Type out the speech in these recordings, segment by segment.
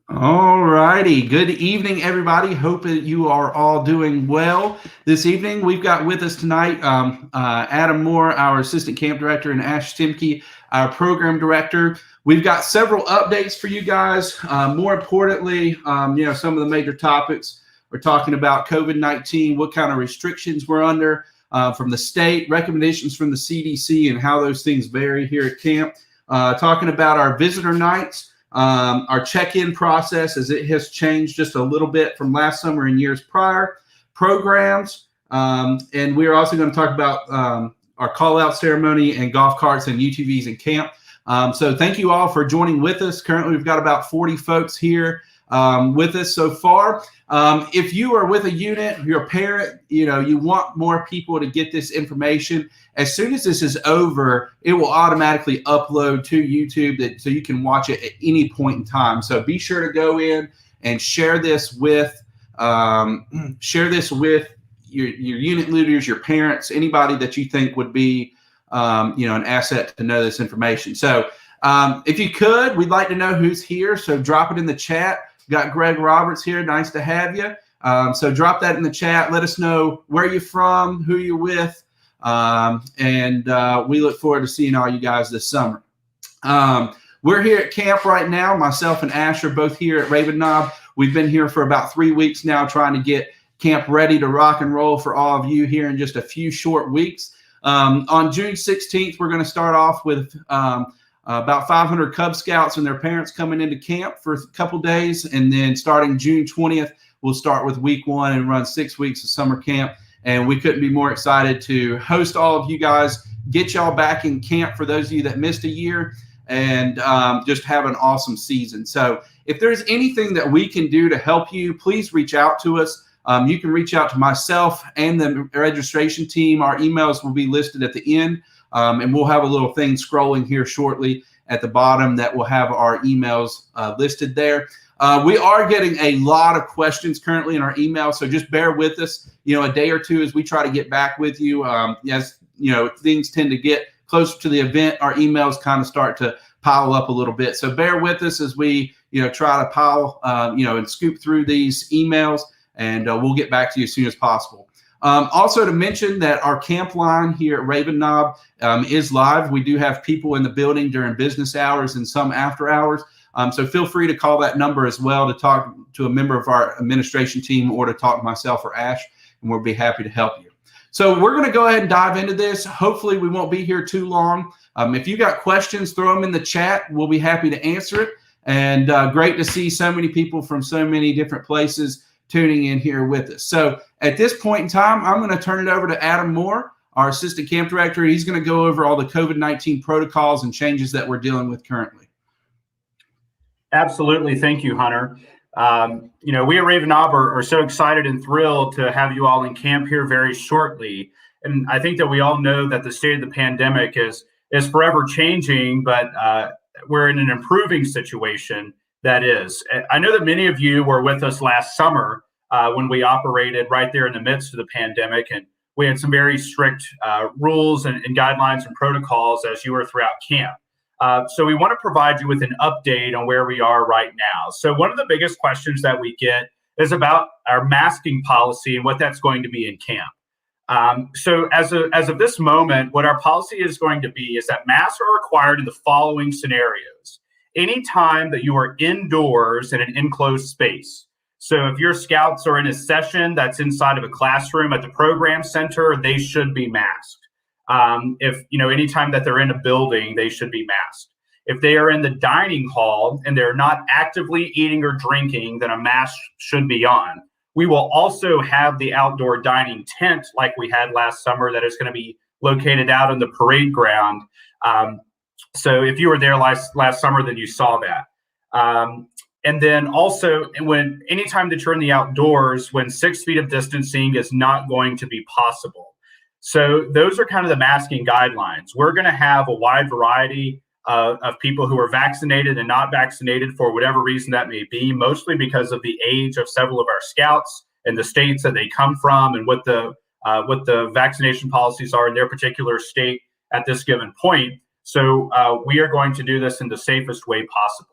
All righty. Good evening, everybody. Hope that you are all doing well. This evening, we've got with us tonight Adam Moore, our assistant camp director, and Ash Stimke, our program director. We've got several updates for you guys. More importantly, some of the major topics. We're talking about COVID-19, what kind of restrictions we're under from the state, recommendations from the CDC, and how those things vary here at camp. Talking about our visitor nights. Our check-in process, as it has changed just a little bit from last summer and years prior, programs, and we're also going to talk about our call-out ceremony and golf carts and UTVs in camp. So thank you all for joining with us. Currently, we've got about 40 folks here with us so far. If you are with a unit, you're a parent, you want more people to get this information. As soon as this is over, it will automatically upload to YouTube so you can watch it at any point in time. So be sure to go in and share this with your unit leaders, your parents, anybody that you think would be an asset to know this information. So if you could, we'd like to know who's here. So drop it in the chat. Got Greg Roberts here. Nice to have you. So drop that in the chat. Let us know where you're from, who you're with, and we look forward to seeing all you guys this summer. We're here at camp right now. Myself and Ash are both here at Raven Knob. We've been here for about 3 weeks now trying to get camp ready to rock and roll for all of you here in just a few short weeks. On June 16th, we're going to start off with about 500 Cub Scouts and their parents coming into camp for a couple days. And then starting June 20th, we'll start with week 1 and run 6 weeks of summer camp. And we couldn't be more excited to host all of you guys, get y'all back in camp for those of you that missed a year, and just have an awesome season. So if there's anything that we can do to help you, please reach out to us. You can reach out to myself and the registration team. Our emails will be listed at the end. And we'll have a little thing scrolling here shortly at the bottom that will have our emails listed there. We are getting a lot of questions currently in our email, so just bear with us, a day or two as we try to get back with you. As things tend to get closer to the event, our emails kind of start to pile up a little bit. So bear with us as we, try to pile, and scoop through these emails, and we'll get back to you as soon as possible. Also to mention that our camp line here at Raven Knob is live. We do have people in the building during business hours and some after hours. So feel free to call that number as well to talk to a member of our administration team or to talk to myself or Ash, and we'll be happy to help you. So we're going to go ahead and dive into this. Hopefully we won't be here too long. If you got questions, throw them in the chat. We'll be happy to answer it. And great to see so many people from so many different places tuning in here with us. So at this point in time, I'm going to turn it over to Adam Moore, our assistant camp director. He's going to go over all the COVID-19 protocols and changes that we're dealing with currently. Absolutely. Thank you, Hunter. We at Raven Knob are so excited and thrilled to have you all in camp here very shortly. And I think that we all know that the state of the pandemic is forever changing, but we're in an improving situation. That is. I know that many of you were with us last summer when we operated right there in the midst of the pandemic, and we had some very strict rules and guidelines and protocols as you were throughout camp. So we want to provide you with an update on where we are right now. So one of the biggest questions that we get is about our masking policy and what that's going to be in camp. So as of this moment, what our policy is going to be is that masks are required in the following scenarios. Anytime that you are indoors in an enclosed space. So if your scouts are in a session that's inside of a classroom at the program center, they should be masked. Anytime that they're in a building, they should be masked. If they are in the dining hall and they're not actively eating or drinking, then a mask should be on. We will also have the outdoor dining tent like we had last summer that is going to be located out in the parade ground. So if you were there last summer, then you saw that. And then also, anytime that you're in the outdoors, when 6 feet of distancing is not going to be possible. So those are kind of the masking guidelines. We're going to have a wide variety of people who are vaccinated and not vaccinated for whatever reason that may be, mostly because of the age of several of our scouts and the states that they come from and what the vaccination policies are in their particular state at this given point. So we are going to do this in the safest way possible.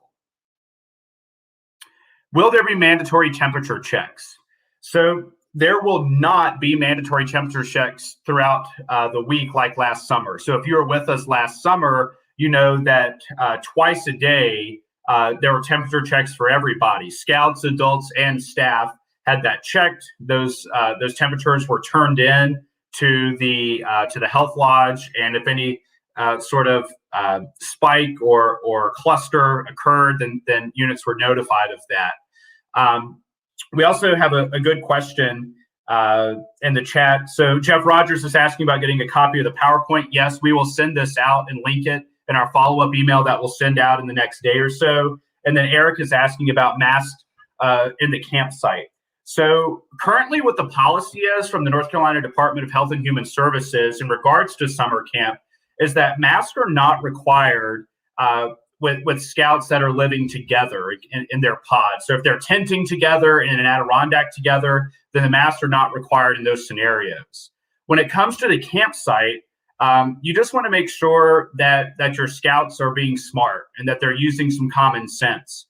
Will there be mandatory temperature checks? So there will not be mandatory temperature checks throughout the week like last summer. So if you were with us last summer, you know that twice a day, there were temperature checks for everybody. Scouts, adults, and staff had that checked. Those temperatures were turned in to the health lodge, and if any sort of spike or cluster occurred, then units were notified of that. We also have a good question in the chat. So Jeff Rogers is asking about getting a copy of the PowerPoint. Yes, we will send this out and link it in our follow-up email that we'll send out in the next day or so. And then Eric is asking about masks in the campsite. So currently what the policy is from the North Carolina Department of Health and Human Services in regards to summer camp is that masks are not required with scouts that are living together in their pods. So if they're tenting together in an Adirondack together, then the masks are not required in those scenarios. When it comes to the campsite, you just want to make sure that your scouts are being smart and that they're using some common sense.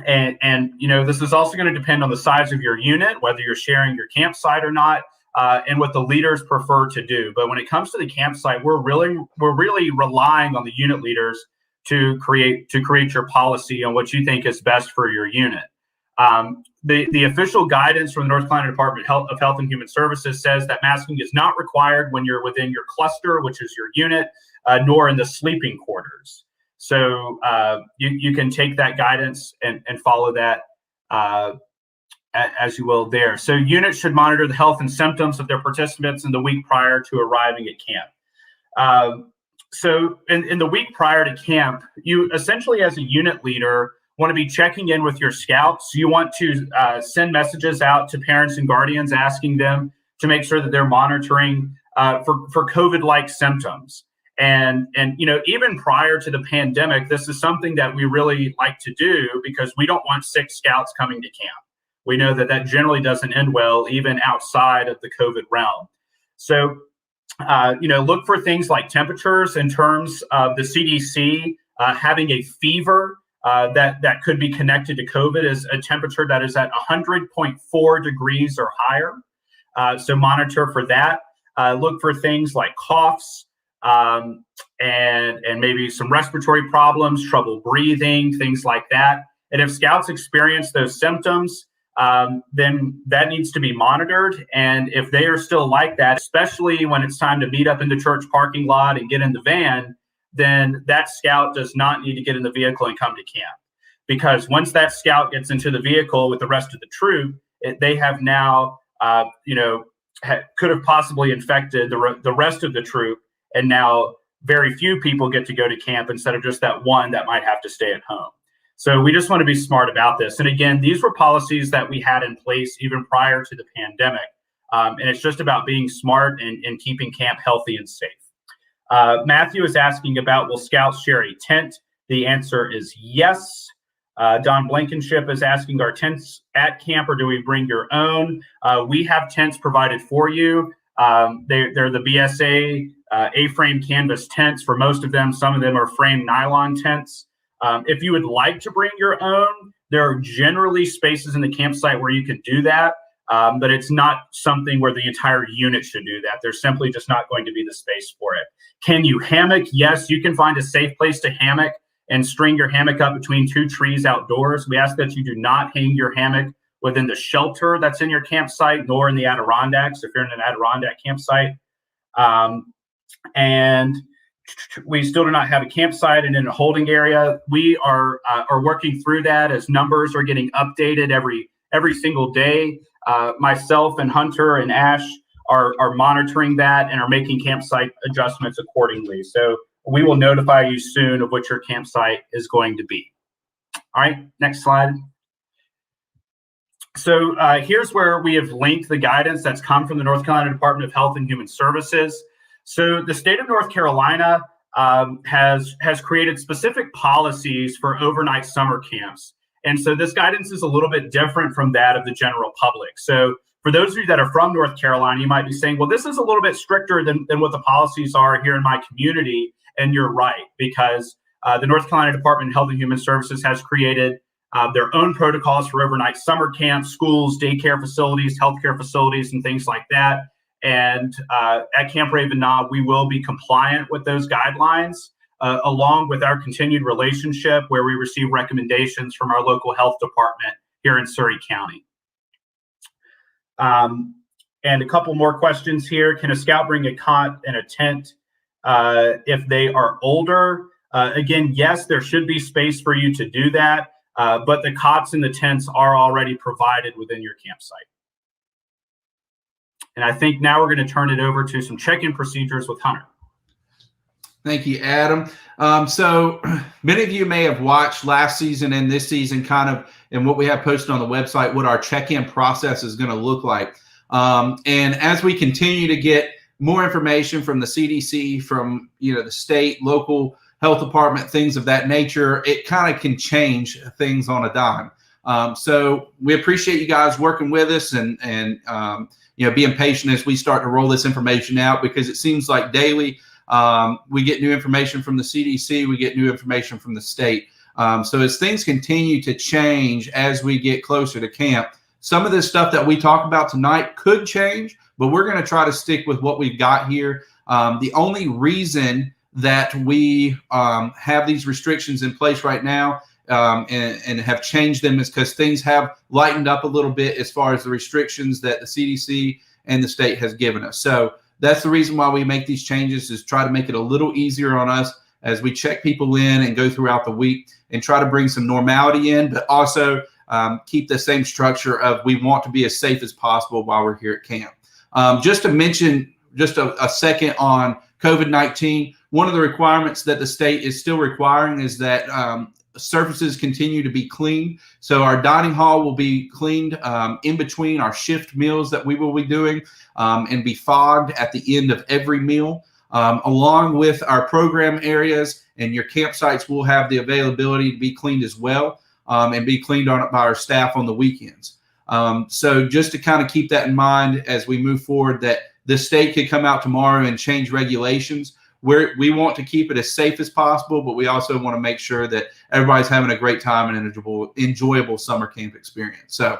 And you know, this is also going to depend on the size of your unit, whether you're sharing your campsite or not, and what the leaders prefer to do. But when it comes to the campsite, we're really relying on the unit leaders to create your policy on what you think is best for your unit. The official guidance from the North Carolina Department of Health and Human Services says that masking is not required when you're within your cluster, which is your unit, nor in the sleeping quarters. So you can take that guidance and follow that as you will there. So units should monitor the health and symptoms of their participants in the week prior to arriving at camp. So in the week prior to camp, you essentially as a unit leader want to be checking in with your scouts. You want to send messages out to parents and guardians asking them to make sure that they're monitoring for COVID-like symptoms. And you know, even prior to the pandemic, this is something that we really like to do because we don't want sick scouts coming to camp. We know that generally doesn't end well, even outside of the COVID realm. So, you know, look for things like temperatures in terms of the CDC having a fever that could be connected to COVID is a temperature that is at 100.4 degrees or higher. So monitor for that. Look for things like coughs and maybe some respiratory problems, trouble breathing, things like that. And if scouts experience those symptoms, then that needs to be monitored. And if they are still like that, especially when it's time to meet up in the church parking lot and get in the van, then that scout does not need to get in the vehicle and come to camp. Because once that scout gets into the vehicle with the rest of the troop, they have now, could have possibly infected the rest of the troop. And now very few people get to go to camp instead of just that one that might have to stay at home. So we just want to be smart about this. And again, these were policies that we had in place even prior to the pandemic. And it's just about being smart and keeping camp healthy and safe. Matthew is asking about, will scouts share a tent? The answer is yes. Don Blankenship is asking, are tents at camp or do we bring your own? We have tents provided for you. They're the BSA A-frame canvas tents for most of them. Some of them are frame nylon tents. If you would like to bring your own, there are generally spaces in the campsite where you can do that, but it's not something where the entire unit should do that. There's simply just not going to be the space for it. Can you hammock? Yes, you can find a safe place to hammock and string your hammock up between two trees outdoors. We ask that you do not hang your hammock within the shelter that's in your campsite, nor in the Adirondacks if you're in an Adirondack campsite. And we still do not have a campsite and in a holding area. We are working through that as numbers are getting updated every single day. Myself and Hunter and Ash are monitoring that and are making campsite adjustments accordingly. So we will notify you soon of what your campsite is going to be. All right, next slide. So here's where we have linked the guidance that's come from the North Carolina Department of Health and Human Services. So the state of North Carolina has created specific policies for overnight summer camps. And so this guidance is a little bit different from that of the general public. So for those of you that are from North Carolina, you might be saying, well, this is a little bit stricter than what the policies are here in my community. And you're right, because the North Carolina Department of Health and Human Services has created their own protocols for overnight summer camps, schools, daycare facilities, healthcare facilities, and things like that. And at Camp Raven Knob, we will be compliant with those guidelines, along with our continued relationship where we receive recommendations from our local health department here in Surry County. And a couple more questions here. Can a scout bring a cot and a tent if they are older? Again, yes, there should be space for you to do that, but the cots and the tents are already provided within your campsite. And I think now we're going to turn it over to some check-in procedures with Hunter. Thank you, Adam. So many of you may have watched last season and this season kind of, and what we have posted on the website, what our check-in process is going to look like. And as we continue to get more information from the CDC, from the state, local health department, things of that nature, it kind of can change things on a dime. So we appreciate you guys working with us and being patient as we start to roll this information out, because it seems like daily we get new information from the CDC, we get new information from the state. So as things continue to change as we get closer to camp, some of this stuff that we talk about tonight could change, but we're going to try to stick with what we've got here. The only reason that we have these restrictions in place right now and have changed them is because things have lightened up a little bit as far as the restrictions that the CDC and the state has given us. So that's the reason why we make these changes, is try to make it a little easier on us as we check people in and go throughout the week and try to bring some normality in, but also keep the same structure of we want to be as safe as possible while we're here at camp. Just to mention just a second on COVID-19, one of the requirements that the state is still requiring is that surfaces continue to be cleaned. So our dining hall will be cleaned in between our shift meals that we will be doing and be fogged at the end of every meal, along with our program areas, and your campsites will have the availability to be cleaned as well and be cleaned on by our staff on the weekends. So just to kind of keep that in mind as we move forward, that the state could come out tomorrow and change regulations. We want to keep it as safe as possible, but we also want to make sure that everybody's having a great time and an enjoyable summer camp experience. So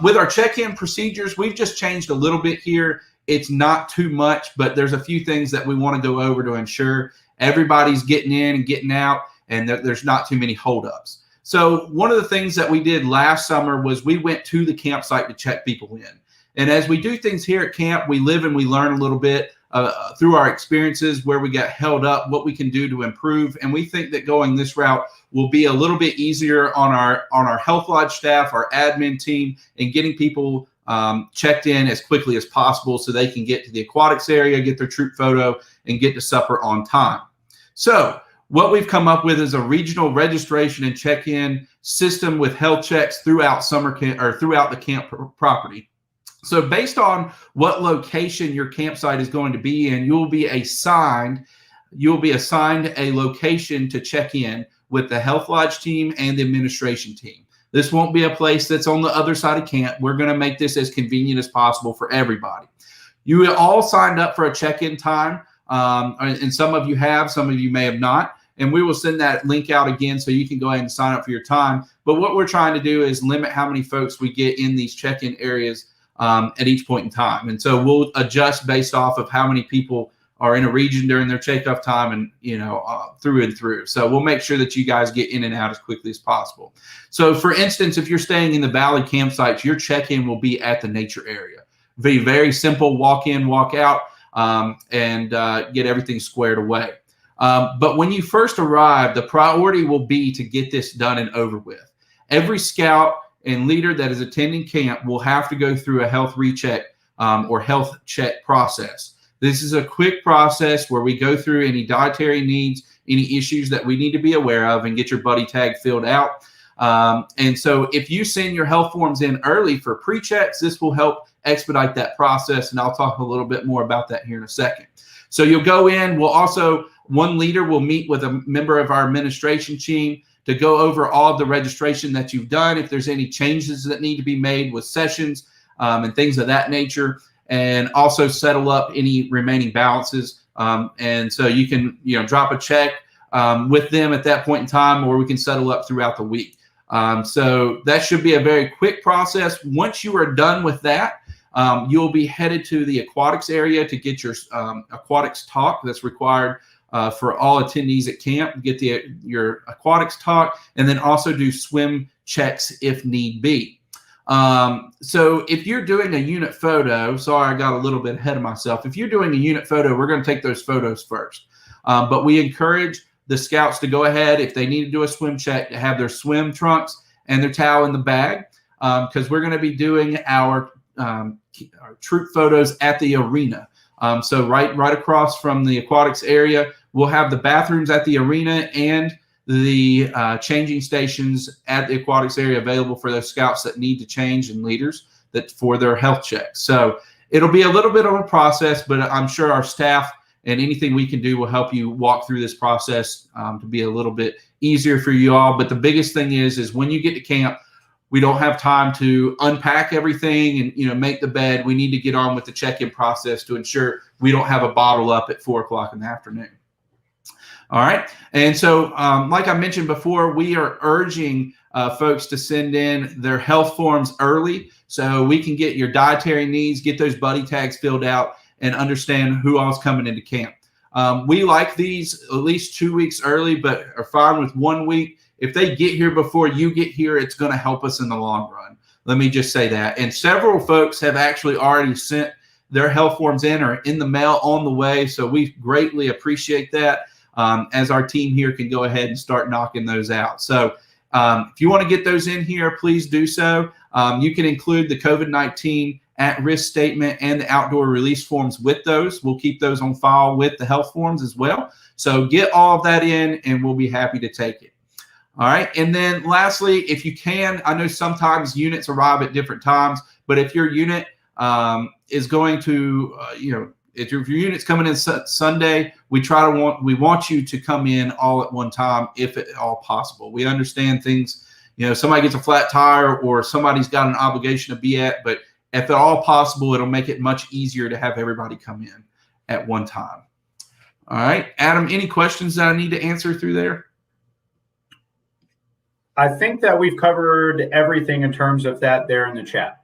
with our check-in procedures, we've just changed a little bit here. It's not too much, but there's a few things that we want to go over to ensure everybody's getting in and getting out and that there's not too many holdups. So one of the things that we did last summer was we went to the campsite to check people in. And as we do things here at camp, we live and we learn a little bit through our experiences, where we got held up, what we can do to improve. And we think that going this route will be a little bit easier on our Health Lodge staff, our admin team, and getting people checked in as quickly as possible so they can get to the aquatics area, get their troop photo, and get to supper on time. So what we've come up with is a regional registration and check-in system with health checks throughout summer camp or throughout the camp property. So based on what location your campsite is going to be in, you'll be assigned a location to check in with the Health Lodge team and the administration team. This won't be a place that's on the other side of camp. We're going to make this as convenient as possible for everybody. You all signed up for a check-in time, and some of you have, some of you may have not. And we will send that link out again so you can go ahead and sign up for your time. But what we're trying to do is limit how many folks we get in these check-in areas at each point in time. And so we'll adjust based off of how many people are in a region during their checkoff time and, through and through. So we'll make sure that you guys get in and out as quickly as possible. So for instance, if you're staying in the Valley campsites, your check-in will be at the nature area. Very, very simple, walk in, walk out, and get everything squared away. But when you first arrive, the priority will be to get this done and over with. Every scout and leader that is attending camp will have to go through a health recheck or health check process. This is a quick process where we go through any dietary needs, any issues that we need to be aware of, and get your buddy tag filled out. And so if you send your health forms in early for pre-checks, this will help expedite that process. And I'll talk a little bit more about that here in a second. So you'll go in. One leader will meet with a member of our administration team to go over all of the registration that you've done, if there's any changes that need to be made with sessions and things of that nature, and also settle up any remaining balances. And so you can drop a check with them at that point in time, or we can settle up throughout the week. So that should be a very quick process. Once you are done with that, you'll be headed to the aquatics area to get your aquatics talk that's required for all attendees at camp. Get your aquatics talk, and then also do swim checks if need be. So if you're doing a unit photo, sorry, I got a little bit ahead of myself. If you're doing a unit photo, we're going to take those photos first. But we encourage the scouts to go ahead, if they need to do a swim check, to have their swim trunks and their towel in the bag, because we're going to be doing our troop photos at the arena. So right across from the aquatics area, we'll have the bathrooms at the arena and the changing stations at the aquatics area available for those scouts that need to change and leaders for their health checks. So it'll be a little bit of a process, but I'm sure our staff and anything we can do will help you walk through this process to be a little bit easier for you all. But the biggest thing is when you get to camp, we don't have time to unpack everything and make the bed. We need to get on with the check-in process to ensure we don't have a bottle up at 4 o'clock in the afternoon. All right. And so like I mentioned before, we are urging folks to send in their health forms early so we can get your dietary needs, get those buddy tags filled out, and understand who all's coming into camp. We like these at least 2 weeks early, but are fine with 1 week. If they get here before you get here, it's going to help us in the long run. Let me just say that. And several folks have actually already sent their health forms in or in the mail on the way. So we greatly appreciate that as our team here can go ahead and start knocking those out. So if you want to get those in here, please do so. You can include the COVID-19 at-risk statement and the outdoor release forms with those. We'll keep those on file with the health forms as well. So get all of that in and we'll be happy to take it. All right. And then lastly, if you can, I know sometimes units arrive at different times, but if your unit is going to, if your unit's coming in Sunday, we want you to come in all at one time if at all possible. We understand things, somebody gets a flat tire or somebody's got an obligation to be at, but if at all possible, it'll make it much easier to have everybody come in at one time. All right. Adam, any questions that I need to answer through there? I think that we've covered everything in terms of that there in the chat.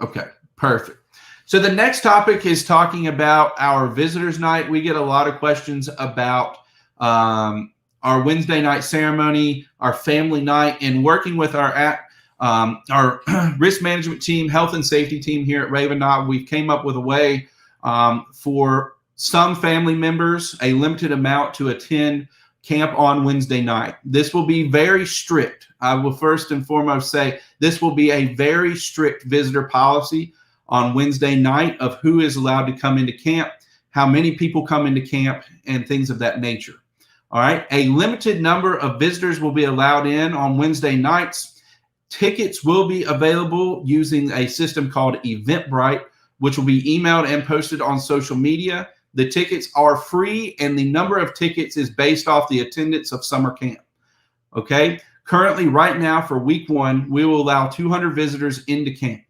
Okay, perfect. So the next topic is talking about our visitors night. We get a lot of questions about our Wednesday night ceremony, our family night, and working with our risk management team, health and safety team here at Raven Knob. We've came up with a way for some family members, a limited amount, to attend camp on Wednesday night. This will be very strict. I will first and foremost say this will be a very strict visitor policy on Wednesday night of who is allowed to come into camp, how many people come into camp, and things of that nature. All right. A limited number of visitors will be allowed in on Wednesday nights. Tickets will be available using a system called Eventbrite, which will be emailed and posted on social media. The tickets are free, and the number of tickets is based off the attendance of summer camp. Okay. Currently, right now, for week 1, we will allow 200 visitors into camp.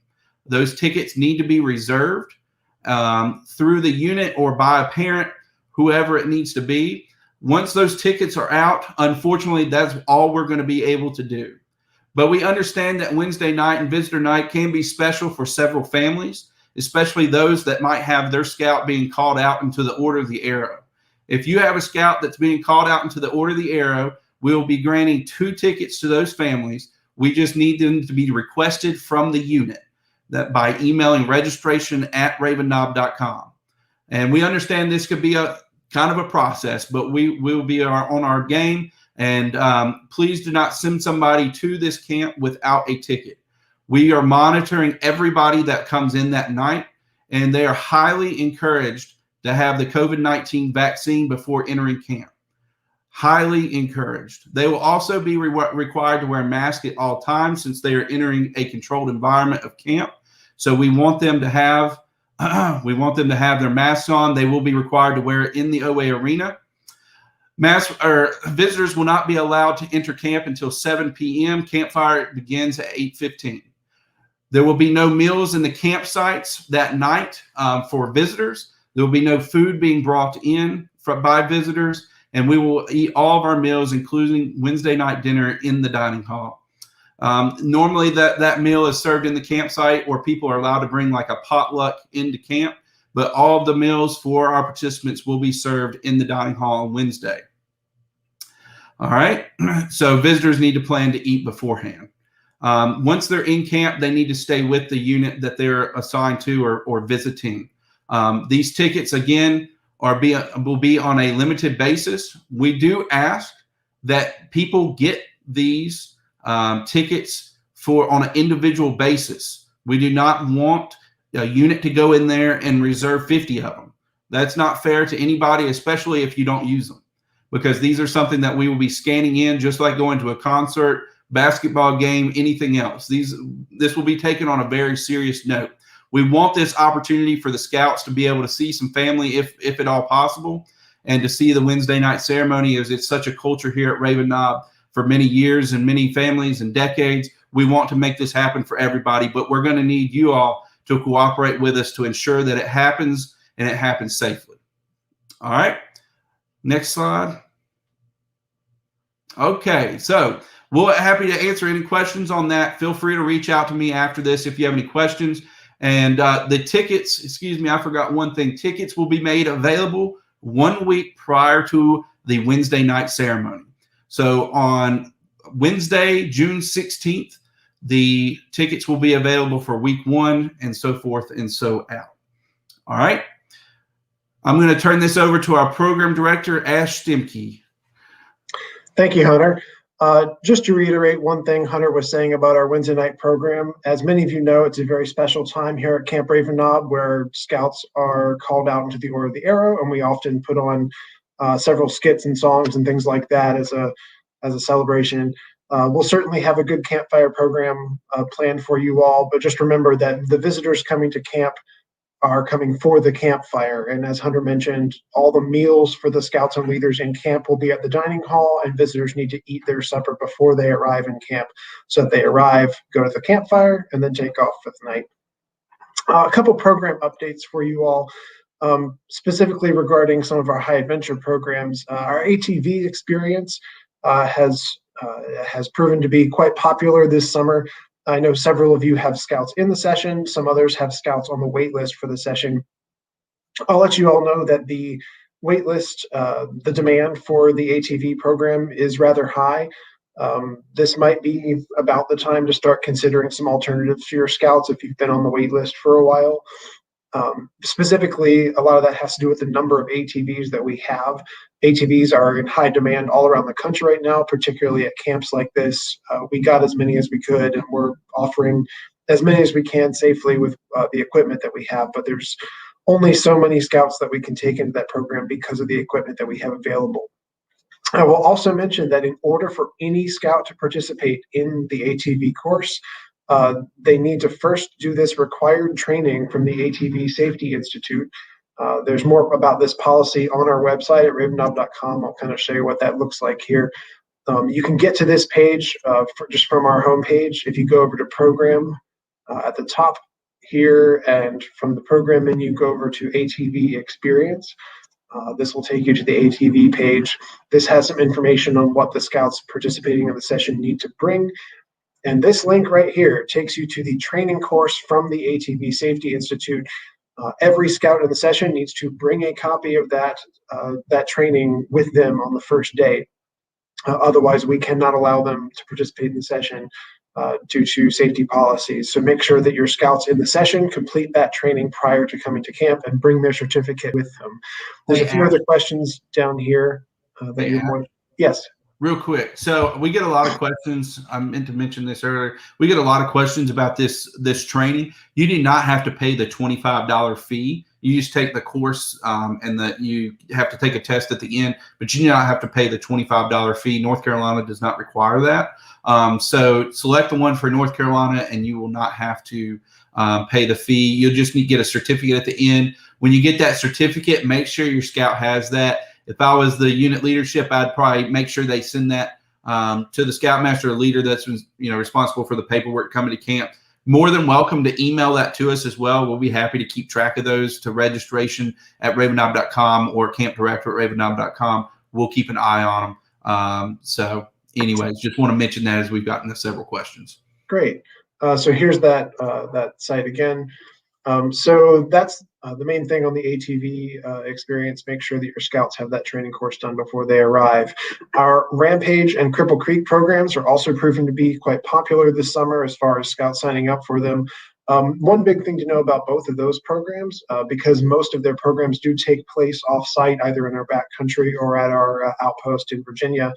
Those tickets need to be reserved through the unit or by a parent, whoever it needs to be. Once those tickets are out, unfortunately, that's all we're going to be able to do. But we understand that Wednesday night and visitor night can be special for several families, especially those that might have their scout being called out into the Order of the Arrow. If you have a scout that's being called out into the Order of the Arrow, we'll be granting 2 tickets to those families. We just need them to be requested from the unit that by emailing registration@ravenknob.com. And we understand this could be a kind of a process, but we will be on our game. And please do not send somebody to this camp without a ticket. We are monitoring everybody that comes in that night, and they are highly encouraged to have the COVID-19 vaccine before entering camp. Highly encouraged. They will also be required to wear a mask at all times since they are entering a controlled environment of camp. So we want them to have their masks on. They will be required to wear it in the OA arena. Visitors will not be allowed to enter camp until 7 p.m. Campfire begins at 8:15. There will be no meals in the campsites that night for visitors. There will be no food being brought in by visitors, and we will eat all of our meals, including Wednesday night dinner, in the dining hall. Normally that meal is served in the campsite, or people are allowed to bring like a potluck into camp, but all of the meals for our participants will be served in the dining hall on Wednesday. All right, so visitors need to plan to eat beforehand. Once they're in camp, they need to stay with the unit that they're assigned to or visiting. These tickets, again, will be on a limited basis. We do ask that people get these tickets on an individual basis. We do not want a unit to go in there and reserve 50 of them. That's not fair to anybody, especially if you don't use them, because these are something that we will be scanning in, just like going to a concert, basketball game, anything else. This will be taken on a very serious note. We want this opportunity for the scouts to be able to see some family, if at all possible, and to see the Wednesday night ceremony, as it's such a culture here at Raven Knob for many years and many families and decades. We want to make this happen for everybody, but we're going to need you all to cooperate with us to ensure that it happens and it happens safely. All right, next slide. Okay, so we're happy to answer any questions on that. Feel free to reach out to me after this if you have any questions. And the tickets, excuse me, I forgot one thing. Tickets will be made available 1 week prior to the Wednesday night ceremony. So on Wednesday, June 16th, the tickets will be available for week 1 and so forth and so out. All right. I'm going to turn this over to our program director, Ash Stemke. Thank you, Hunter. Just to reiterate one thing Hunter was saying about our Wednesday night program, as many of you know, it's a very special time here at Camp Raven Knob where scouts are called out into the Order of the Arrow, and we often put on several skits and songs and things like that as a celebration. We'll certainly have a good campfire program planned for you all, but just remember that the visitors coming to camp are coming for the campfire. And as Hunter mentioned, all the meals for the scouts and leaders in camp will be at the dining hall, and visitors need to eat their supper before they arrive in camp. So that they arrive, go to the campfire, and then take off for the night. A couple program updates for you all, specifically regarding some of our high adventure programs. Our ATV experience has proven to be quite popular this summer. I know several of you have scouts in the session. Some others have scouts on the wait list for the session. I'll let you all know that the wait list, the demand for the ATV program is rather high. This might be about the time to start considering some alternatives for your scouts if you've been on the wait list for a while. Specifically, a lot of that has to do with the number of ATVs that we have. ATVs are in high demand all around the country right now, particularly at camps like this. We got as many as we could, and we're offering as many as we can safely with the equipment that we have, but there's only so many scouts that we can take into that program because of the equipment that we have available. I will also mention that in order for any scout to participate in the ATV course, they need to first do this required training from the ATV Safety Institute. There's more about this policy on our website at ravenknob.com. I'll kind of show you what that looks like here. You can get to this page just from our homepage. If you go over to program at the top here, and from the program menu, go over to ATV Experience. This will take you to the ATV page. This has some information on what the scouts participating in the session need to bring. And this link right here takes you to the training course from the ATV Safety Institute. Every scout in the session needs to bring a copy of that training with them on the first day. Otherwise, we cannot allow them to participate in the session due to safety policies. So make sure that your scouts in the session complete that training prior to coming to camp and bring their certificate with them. There's a few other questions down here that you want. Yes. Real quick. So we get a lot of questions. I meant to mention this earlier. We get a lot of questions about this training. You do not have to pay the $25 fee. You just take the course and you have to take a test at the end, but you do not have to pay the $25 fee. North Carolina does not require that. So select the one for North Carolina and you will not have to pay the fee. You'll just need to get a certificate at the end. When you get that certificate, make sure your scout has that. If I was the unit leadership, I'd probably make sure they send that to the scoutmaster or leader that's responsible for the paperwork coming to camp. More than welcome to email that to us as well. We'll be happy to keep track of those to registration@ravenknob.com or campdirector@ravenknob.com. We'll keep an eye on them. So anyways, just want to mention that as we've gotten to several questions. Great. So here's that site again. So that's the main thing on the ATV experience. Make sure that your scouts have that training course done before they arrive. Our Rampage and Cripple Creek programs are also proving to be quite popular this summer as far as scouts signing up for them. One big thing to know about both of those programs, because most of their programs do take place off-site, either in our backcountry or at our outpost in Virginia.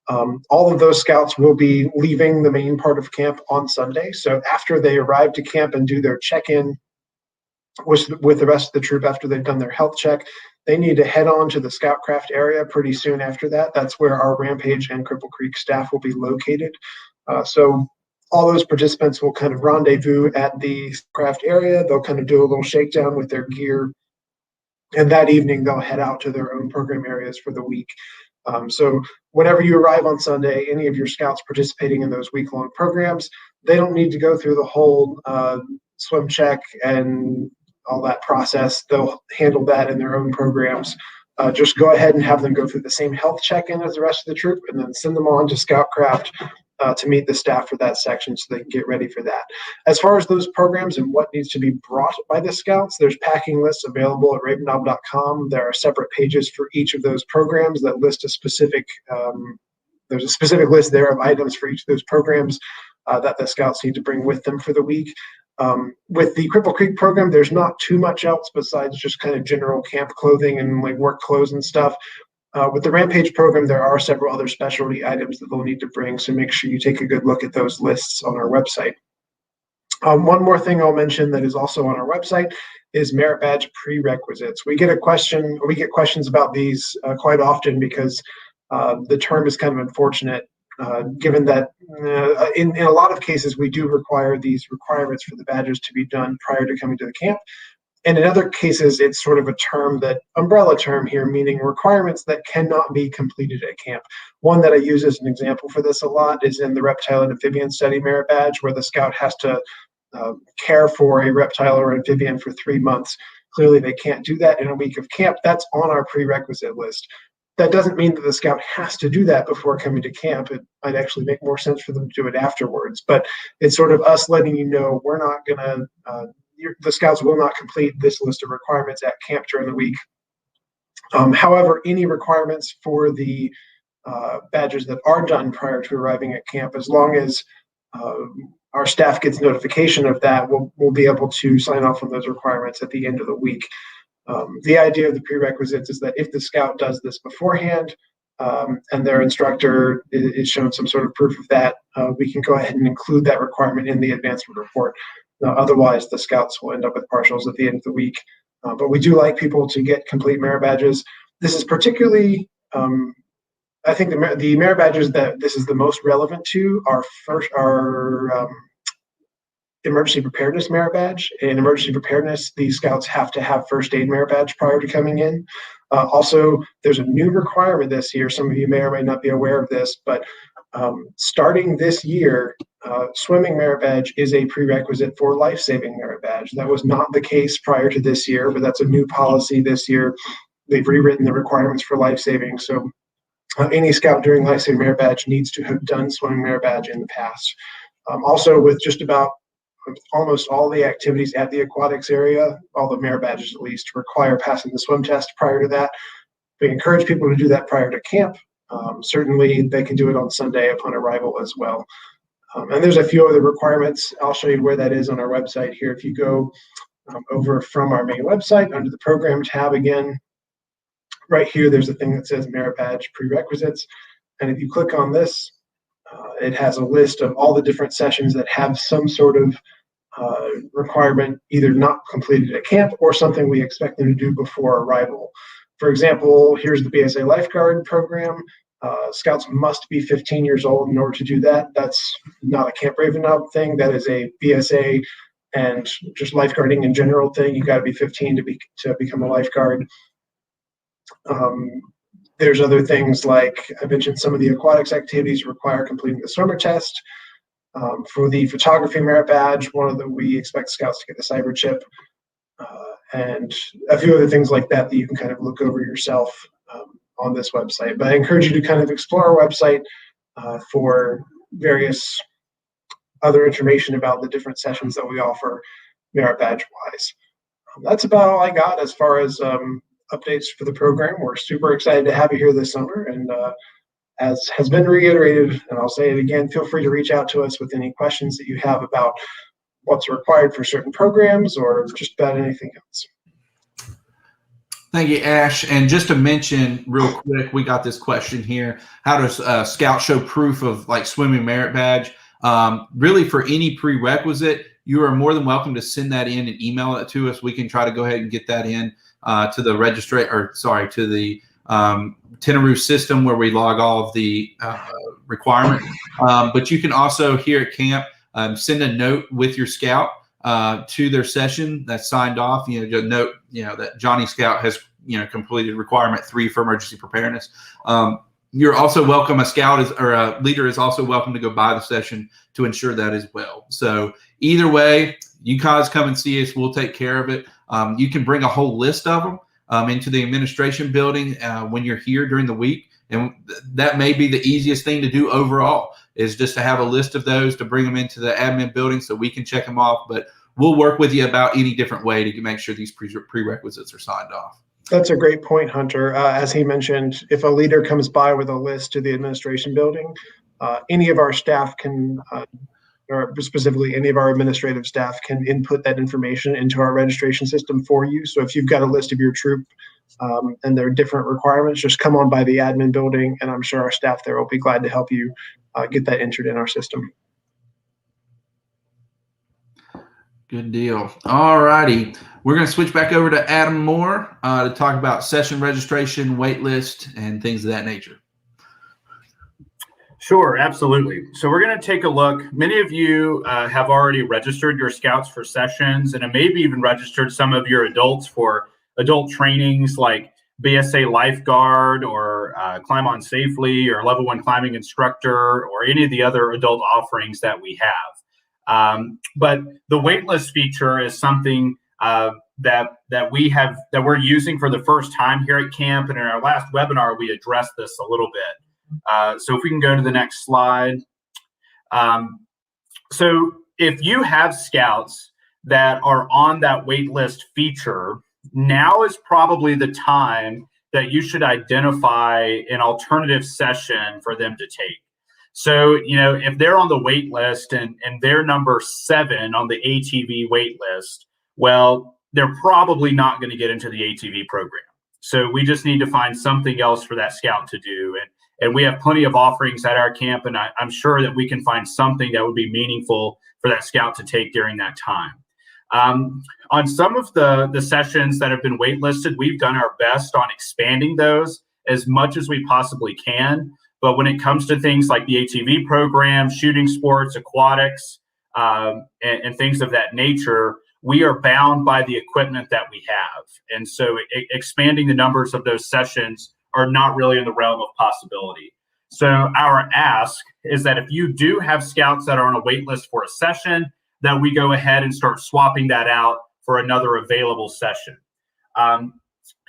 All of those scouts will be leaving the main part of camp on Sunday. So after they arrive to camp and do their check-in with the rest of the troop, after they've done their health check, they need to head on to the Scoutcraft area pretty soon after that. That's where our Rampage and Cripple Creek staff will be located. So all those participants will kind of rendezvous at the craft area. They'll kind of do a little shakedown with their gear. And that evening, they'll head out to their own program areas for the week. So whenever you arrive on Sunday, any of your scouts participating in those week-long programs, they don't need to go through the whole swim check and all that process. They'll handle that in their own programs. Just go ahead and have them go through the same health check-in as the rest of the troop, and then send them on to Scoutcraft to meet the staff for that section so they can get ready for that. As far as those programs and what needs to be brought by the scouts, there's packing lists available at ravenob.com. There are separate pages for each of those programs that list a specific, there's a specific list there of items for each of those programs that the scouts need to bring with them for the week. With the Cripple Creek program, there's not too much else besides just kind of general camp clothing and like work clothes and stuff. With the Rampage program, there are several other specialty items that they'll need to bring, so make sure you take a good look at those lists on our website. One more thing I'll mention that is also on our website is merit badge prerequisites. We get questions about these quite often because the term is kind of unfortunate, given that in a lot of cases we do require these requirements for the badges to be done prior to coming to the camp. And in other cases, it's sort of a term umbrella term here, meaning requirements that cannot be completed at camp. One that I use as an example for this a lot is in the reptile and amphibian study merit badge, where the scout has to care for a reptile or amphibian for 3 months. Clearly, they can't do that in a week of camp. That's on our prerequisite list. That doesn't mean that the scout has to do that before coming to camp. It might actually make more sense for them to do it afterwards. But it's sort of us letting you know we're not going to the scouts will not complete this list of requirements at camp during the week. However, any requirements for the badges that are done prior to arriving at camp, as long as our staff gets notification of that, we'll be able to sign off on those requirements at the end of the week. The idea of the prerequisites is that if the scout does this beforehand and their instructor is shown some sort of proof of that, we can go ahead and include that requirement in the advancement report. Otherwise, the scouts will end up with partials at the end of the week. But we do like people to get complete merit badges. This is particularly, I think the merit badges that this is the most relevant to are emergency preparedness merit badge. In emergency preparedness, these scouts have to have first aid merit badge prior to coming in. Also, there's a new requirement this year. Some of you may or may not be aware of this, but starting this year, swimming merit badge is a prerequisite for life-saving merit badge. That was not the case prior to this year, but that's a new policy this year. They've rewritten the requirements for life-saving. So any scout doing life-saving merit badge needs to have done swimming merit badge in the past. Also, with just about almost all the activities at the aquatics area, all the merit badges at least, require passing the swim test prior to that. We encourage people to do that prior to camp. Certainly, they can do it on Sunday upon arrival as well. And there's a few other requirements. I'll show you where that is on our website here. If you go over from our main website under the program tab again, right here, there's a thing that says merit badge prerequisites. And if you click on this, it has a list of all the different sessions that have some sort of requirement, either not completed at camp or something we expect them to do before arrival. For example, here's the BSA lifeguard program. Scouts must be 15 years old in order to do that. That's not a Camp Raven Knob thing. That is a BSA and just lifeguarding in general thing. You got to be 15 to become a lifeguard. There's other things like I mentioned, some of the aquatics activities require completing the swimmer test. For the photography merit badge, we expect scouts to get the cyber chip, and a few other things like that you can kind of look over yourself on this website. But I encourage you to kind of explore our website, for various other information about the different sessions that we offer merit badge wise. That's about all I got as far as updates for the program. We're super excited to have you here this summer, and as has been reiterated, and I'll say it again, feel free to reach out to us with any questions that you have about what's required for certain programs or just about anything else. Thank you, Ash. And just to mention real quick, we got this question here. How does Scout show proof of like swimming merit badge? Really for any prerequisite, you are more than welcome to send that in and email it to us. We can try to go ahead and get that in to the to the Tenaroo system where we log all of the requirements. But you can also here at camp send a note with your scout to their session that's signed off. Just note that Johnny Scout has completed requirement 3 for emergency preparedness. You're also welcome. A leader is also welcome to go by the session to ensure that as well. So either way, you guys come and see us. We'll take care of it. You can bring a whole list of them into the administration building when you're here during the week. And that may be the easiest thing to do overall, is just to have a list of those to bring them into the admin building so we can check them off. But we'll work with you about any different way to make sure these prerequisites are signed off. That's a great point, Hunter. As he mentioned, if a leader comes by with a list to the administration building, any of our staff can, or specifically any of our administrative staff can input that information into our registration system for you. So if you've got a list of your troop and there are different requirements, just come on by the admin building, and I'm sure our staff there will be glad to help you get that entered in our system. Good deal. All righty. We're going to switch back over to Adam Moore to talk about session registration, wait list, and things of that nature. Sure, absolutely. So we're going to take a look. Many of you have already registered your scouts for sessions, and maybe even registered some of your adults for adult trainings like BSA lifeguard or Climb On Safely or level 1 climbing instructor or any of the other adult offerings that we have. But the waitlist feature is something that we're using for the first time here at camp. And in our last webinar, we addressed this a little bit. So if we can go to the next slide. So if you have scouts that are on that waitlist feature, now is probably the time that you should identify an alternative session for them to take. So, if they're on the wait list and they're number 7 on the ATV wait list, well, they're probably not going to get into the ATV program. So we just need to find something else for that scout to do. And we have plenty of offerings at our camp, and I'm sure that we can find something that would be meaningful for that scout to take during that time. On some of the sessions that have been waitlisted, we've done our best on expanding those as much as we possibly can. But when it comes to things like the ATV program, shooting sports, aquatics, and things of that nature, we are bound by the equipment that we have. And so expanding the numbers of those sessions are not really in the realm of possibility. So our ask is that if you do have scouts that are on a wait list for a session, that we go ahead and start swapping that out for another available session.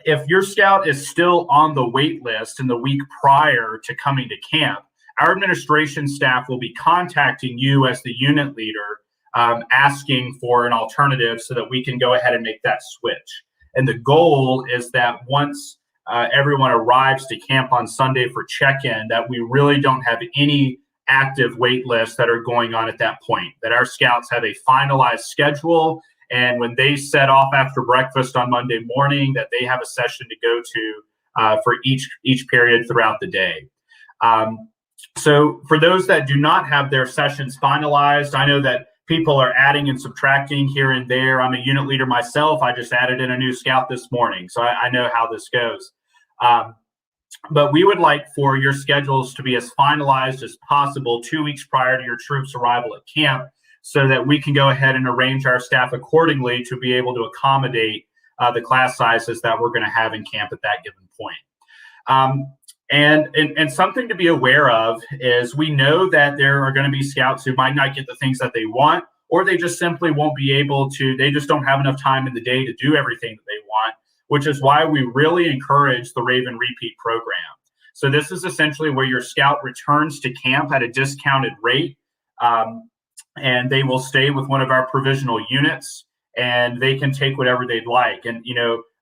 If your scout is still on the wait list in the week prior to coming to camp, our administration staff will be contacting you as the unit leader, asking for an alternative so that we can go ahead and make that switch. And the goal is that once everyone arrives to camp on Sunday for check-in, that we really don't have any active wait lists that are going on at that point, that our scouts have a finalized schedule. And when they set off after breakfast on Monday morning, that they have a session to go to for each period throughout the day. So for those that do not have their sessions finalized, I know that people are adding and subtracting here and there. I'm a unit leader myself. I just added in a new scout this morning, so I know how this goes. But we would like for your schedules to be as finalized as possible 2 weeks prior to your troops' arrival at camp, so that we can go ahead and arrange our staff accordingly to be able to accommodate the class sizes that we're going to have in camp at that given point. And something to be aware of is we know that there are going to be scouts who might not get the things that they want, or they just simply won't be able to, they just don't have enough time in the day to do everything that they want, which is why we really encourage the Raven Repeat program. So this is essentially where your scout returns to camp at a discounted rate, and they will stay with one of our provisional units, and they can take whatever they'd like. And,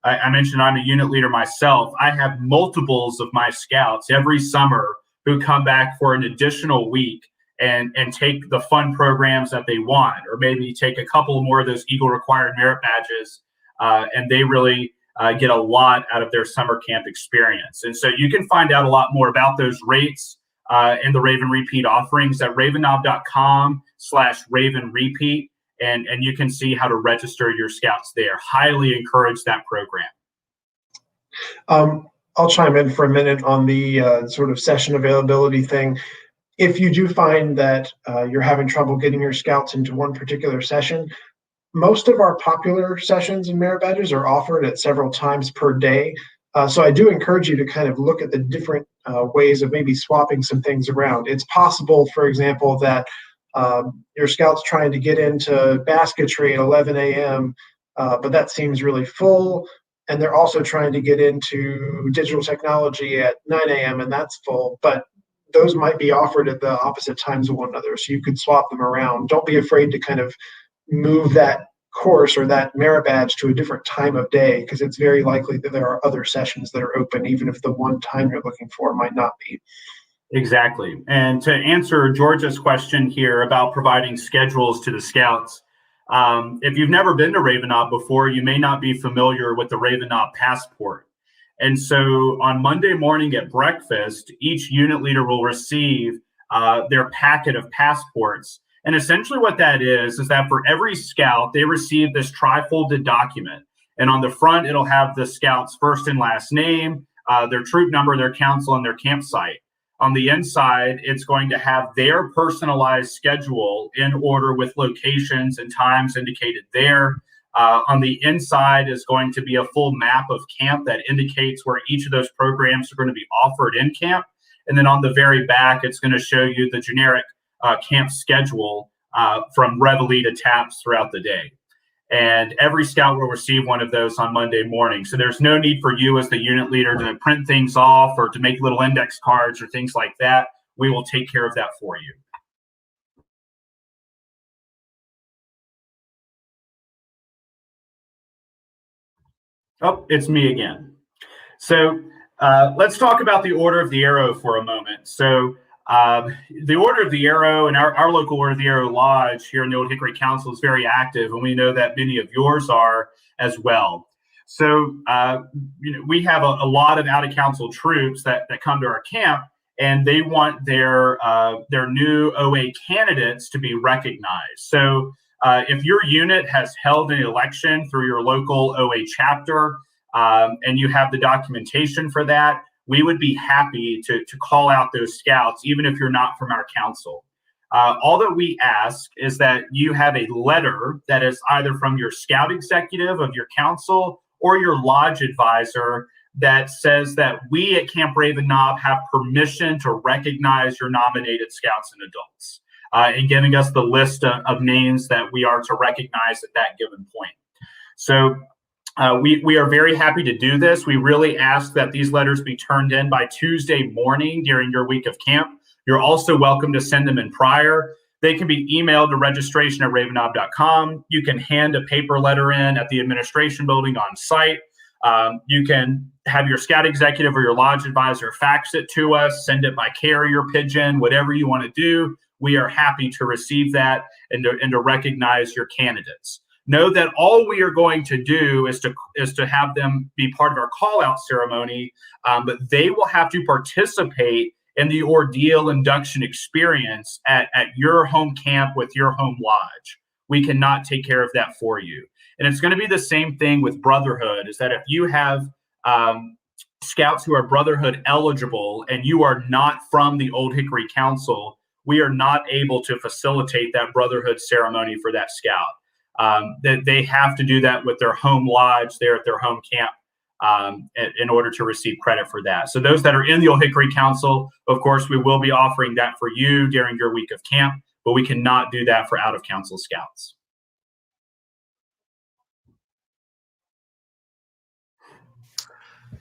I mentioned I'm a unit leader myself. I have multiples of my scouts every summer who come back for an additional week and take the fun programs that they want, or maybe take a couple more of those Eagle required merit badges, and they really get a lot out of their summer camp experience. And so you can find out a lot more about those rates and the Raven Repeat offerings at ravennob.com/Raven Repeat. And you can see how to register your scouts there. Highly encourage that program. I'll chime in for a minute on the sort of session availability thing. If you do find that you're having trouble getting your scouts into one particular session, most of our popular sessions and merit badges are offered at several times per day. So I do encourage you to kind of look at the different ways of maybe swapping some things around. It's possible, for example, that your scout's trying to get into basketry at 11 a.m., but that seems really full. And they're also trying to get into digital technology at 9 a.m., and that's full. But those might be offered at the opposite times of one another, so you could swap them around. Don't be afraid to kind of move that course or that merit badge to a different time of day, because it's very likely that there are other sessions that are open, even if the one time you're looking for might not be. Exactly. And to answer George's question here about providing schedules to the scouts, if you've never been to Raven Knob before, you may not be familiar with the Raven Knob Passport. And so on Monday morning at breakfast, each unit leader will receive their packet of passports. And essentially what that is that for every scout, they receive this tri-folded document. And on the front, it'll have the scout's first and last name, their troop number, their council, and their campsite. On the inside, it's going to have their personalized schedule in order with locations and times indicated there. On the inside is going to be a full map of camp that indicates where each of those programs are going to be offered in camp. And then on the very back, it's going to show you the generic camp schedule from Reveille to TAPS throughout the day. And every scout will receive one of those on Monday morning. So there's no need for you as the unit leader to print things off or to make little index cards or things like that. We will take care of that for you. Oh, it's me again. So let's talk about the Order of the Arrow for a moment. So the Order of the Arrow and our local Order of the Arrow Lodge here in the Old Hickory Council is very active, and we know that many of yours are as well. So we have a lot of out-of-council troops that come to our camp, and they want their new OA candidates to be recognized. So if your unit has held an election through your local OA chapter and you have the documentation for that, we would be happy to call out those scouts, even if you're not from our council. All that we ask is that you have a letter that is either from your scout executive of your council or your lodge advisor that says that we at Camp Raven Knob have permission to recognize your nominated scouts and adults, and giving us the list of names that we are to recognize at that given point. So we are very happy to do this. We really ask that these letters be turned in by Tuesday morning during your week of camp. You're also welcome to send them in prior. They can be emailed to registration@ravennob.com. You can hand a paper letter in at the administration building on site. You can have your scout executive or your lodge advisor fax it to us, send it by carrier pigeon, whatever you want to do. We are happy to receive that and to recognize your candidates. Know that all we are going to do is to have them be part of our call-out ceremony, but they will have to participate in the ordeal induction experience at your home camp with your home lodge. We cannot take care of that for you. And it's going to be the same thing with Brotherhood, is that if you have scouts who are Brotherhood eligible and you are not from the Old Hickory Council, we are not able to facilitate that Brotherhood ceremony for that scout. That they have to do that with their home lodge there at their home camp in order to receive credit for that. So those that are in the Old Hickory Council, of course, we will be offering that for you during your week of camp, but we cannot do that for out-of-council scouts.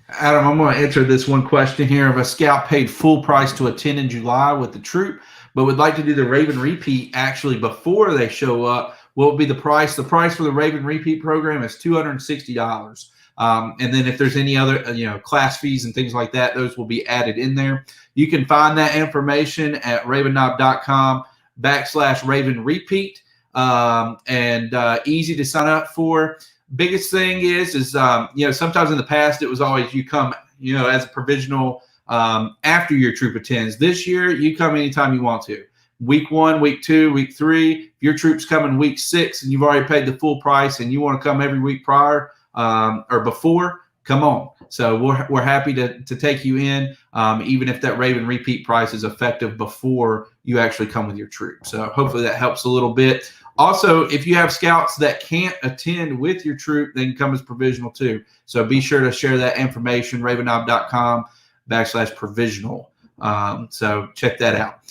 Adam, I'm going to answer this one question here. If a scout paid full price to attend in July with the troop, but would like to do the Raven repeat actually before they show up, what would be the price? The price for the Raven repeat program is $260. And then if there's any other, class fees and things like that, those will be added in there. You can find that information at ravennob.com/Raven repeat, and easy to sign up for. Biggest thing is sometimes in the past it was always you come as a provisional after your troop attends. This year you come anytime you want to. Week 1, week 2, week 3. If your troop's coming week 6 and you've already paid the full price and you want to come every week prior or before, come on. So we're happy to take you in, even if that Raven repeat price is effective before you actually come with your troop. So hopefully that helps a little bit. Also, if you have scouts that can't attend with your troop, they can come as provisional too. So be sure to share that information, ravennob.com/provisional. So check that out.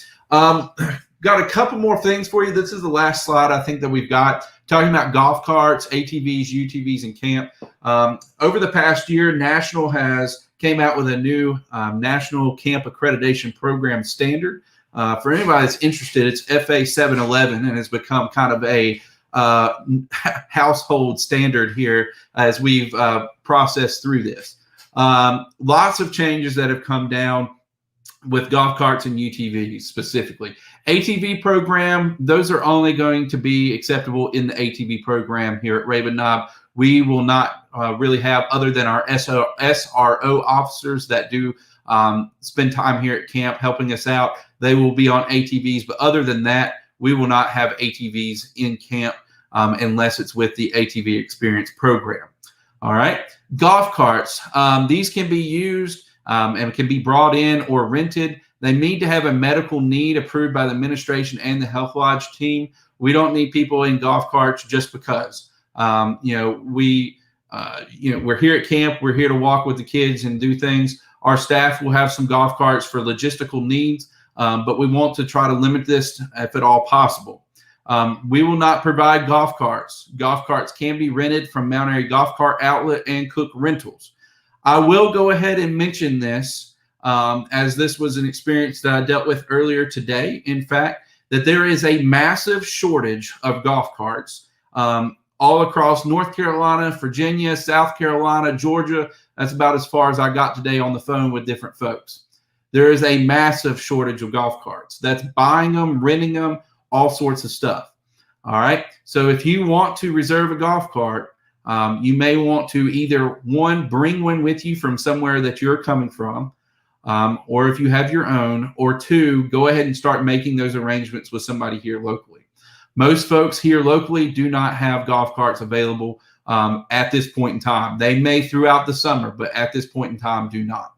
Got a couple more things for you. This is the last slide I think that we've got, talking about golf carts, ATVs, UTVs, and camp. Over the past year, National came out with a new National Camp Accreditation Program standard. For anybody that's interested, it's FA 711 and has become kind of a household standard here as we've processed through this. Lots of changes that have come down with golf carts and UTVs specifically. ATV program, those are only going to be acceptable in the ATV program here at Raven Knob. We will not really have, other than our SRO officers that do spend time here at camp helping us out, they will be on ATVs. But other than that, we will not have ATVs in camp unless it's with the ATV Experience program. All right. Golf carts. These can be used and can be brought in or rented. They need to have a medical need approved by the administration and the Health Lodge team. We don't need people in golf carts just because. We're here at camp. We're here to walk with the kids and do things. Our staff will have some golf carts for logistical needs, but we want to try to limit this if at all possible. We will not provide golf carts. Golf carts can be rented from Mount Airy Golf Cart Outlet and Cook Rentals. I will go ahead and mention this as this was an experience that I dealt with earlier today. In fact, that there is a massive shortage of golf carts all across North Carolina, Virginia, South Carolina, Georgia. That's about as far as I got today on the phone with different folks. There is a massive shortage of golf carts. That's buying them, renting them, all sorts of stuff. All right. So if you want to reserve a golf cart, you may want to either, one, bring one with you from somewhere that you're coming from, or if you have your own, or two, go ahead and start making those arrangements with somebody here locally. Most folks here locally do not have golf carts available at this point in time. They may throughout the summer, but at this point in time do not.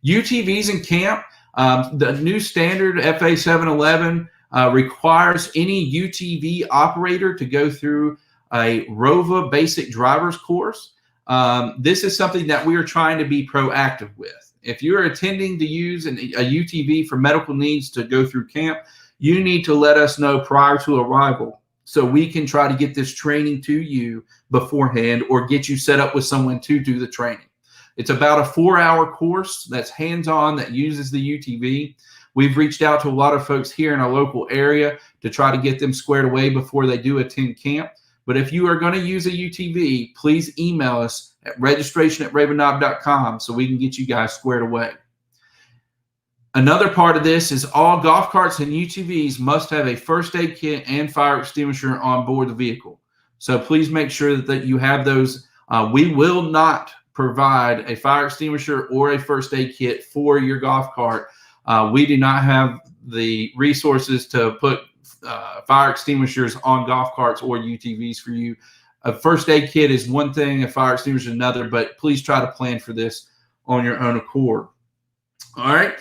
UTVs in camp, the new standard FA 711 requires any UTV operator to go through a ROVA basic driver's course. This is something that we are trying to be proactive with. If you're intending to use a UTV for medical needs to go through camp, you need to let us know prior to arrival so we can try to get this training to you beforehand or get you set up with someone to do the training. It's about a 4-hour course that's hands-on that uses the UTV. We've reached out to a lot of folks here in our local area to try to get them squared away before they do attend camp. But if you are going to use a UTV, please email us at registration@ravennob.com so we can get you guys squared away. Another part of this is all golf carts and UTVs must have a first aid kit and fire extinguisher on board the vehicle. So please make sure that you have those. We will not provide a fire extinguisher or a first aid kit for your golf cart. We do not have the resources to put fire extinguishers on golf carts or UTVs for you. A first aid kit is one thing, a fire extinguisher is another, but please try to plan for this on your own accord. All right.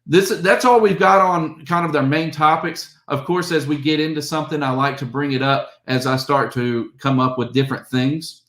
That's all we've got on kind of their main topics. Of course, as we get into something, I like to bring it up as I start to come up with different things.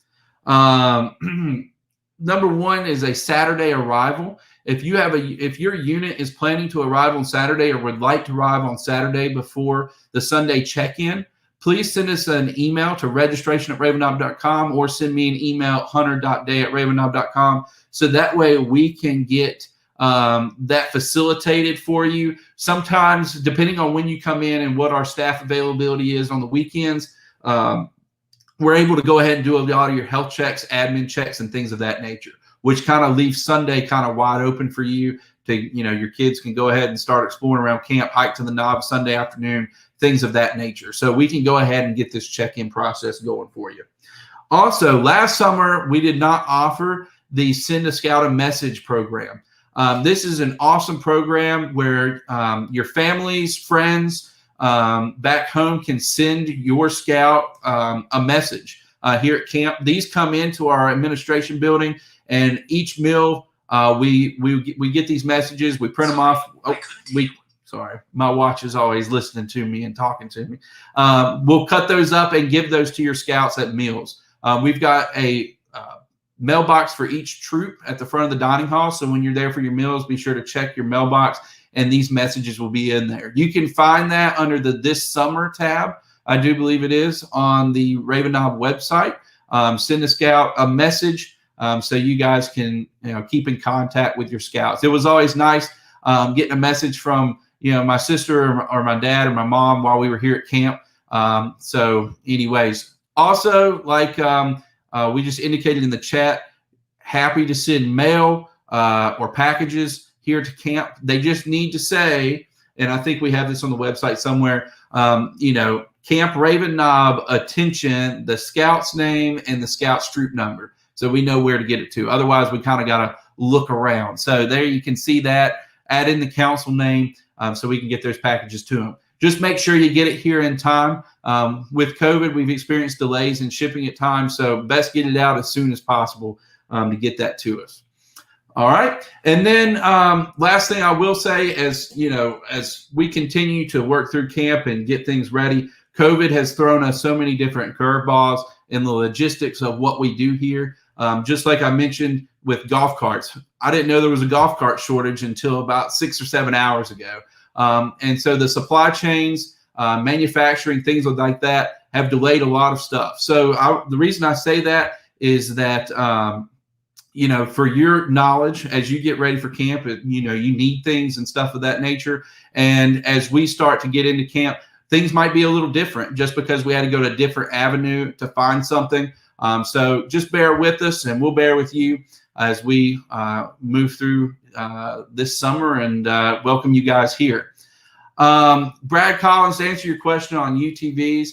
Number one is a Saturday arrival. If your unit is planning to arrive on Saturday or would like to arrive on Saturday before the Sunday check-in, please send us an email to registration@ravennob.com or send me an email, hunter.day@ravennob.com, so that way we can get that facilitated for you. Sometimes, depending on when you come in and what our staff availability is on the weekends, we're able to go ahead and do a lot of your health checks, admin checks, and things of that nature, which kind of leaves Sunday kind of wide open for you to, your kids can go ahead and start exploring around camp, hike to the Knob Sunday afternoon, things of that nature. So we can go ahead and get this check-in process going for you. Also, last summer, we did not offer the Send a Scout a Message program. This is an awesome program where your families, friends back home can send your scout a message here at camp. These come into our administration building, and each meal we get these messages. We print them off. Sorry, my watch is always listening to me and talking to me. We'll cut those up and give those to your scouts at meals. We've got a mailbox for each troop at the front of the dining hall. So when you're there for your meals, be sure to check your mailbox, and these messages will be in there. You can find that under the This Summer tab, I do believe it is, on the Raven Knob website. Send a scout a message so you guys can keep in contact with your scouts. It was always nice getting a message from my sister or my dad or my mom while we were here at camp. So anyways, also, like we just indicated in the chat, happy to send mail or packages here to camp. They just need to say, and I think we have this on the website somewhere, Camp Raven Knob, attention, the scout's name and the scout's troop number, so we know where to get it to. Otherwise, we kind of got to look around. So there you can see that. Add in the council name so we can get those packages to them. Just make sure you get it here in time. With COVID, we've experienced delays in shipping at times, so best get it out as soon as possible to get that to us. All right. And then last thing I will say, as we continue to work through camp and get things ready, COVID has thrown us so many different curveballs in the logistics of what we do here. Just like I mentioned with golf carts, I didn't know there was a golf cart shortage until about 6 or 7 hours ago. And so the supply chains, manufacturing, things like that have delayed a lot of stuff. So the reason I say that is that, for your knowledge, as you get ready for camp, you need things and stuff of that nature. And as we start to get into camp, things might be a little different just because we had to go to a different avenue to find something. So just bear with us, and we'll bear with you as we move through this summer and welcome you guys here. Brad Collins, to answer your question on UTVs,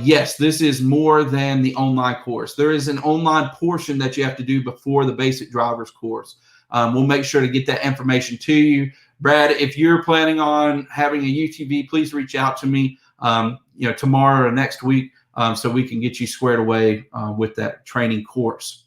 yes, this is more than the online course. There is an online portion that you have to do before the basic driver's course. We'll make sure to get that information to you. Brad, if you're planning on having a UTV, please reach out to me, tomorrow or next week, so we can get you squared away with that training course.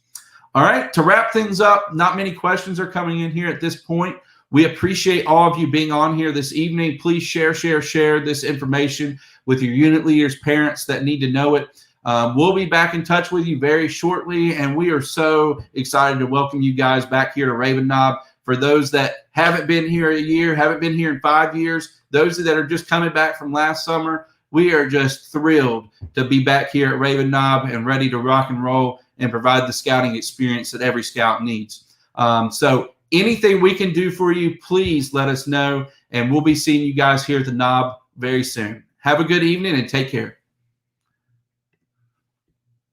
All right, to wrap things up, not many questions are coming in here at this point. We appreciate all of you being on here this evening. Please share this information with your unit leaders, parents that need to know it. We'll be back in touch with you very shortly, and we are so excited to welcome you guys back here to Raven Knob. For those that haven't been here a year, haven't been here in 5 years, those that are just coming back from last summer, we are just thrilled to be back here at Raven Knob and ready to rock and roll and provide the scouting experience that every scout needs. So anything we can do for you, please let us know, and we'll be seeing you guys here at the Knob very soon. Have a good evening and take care.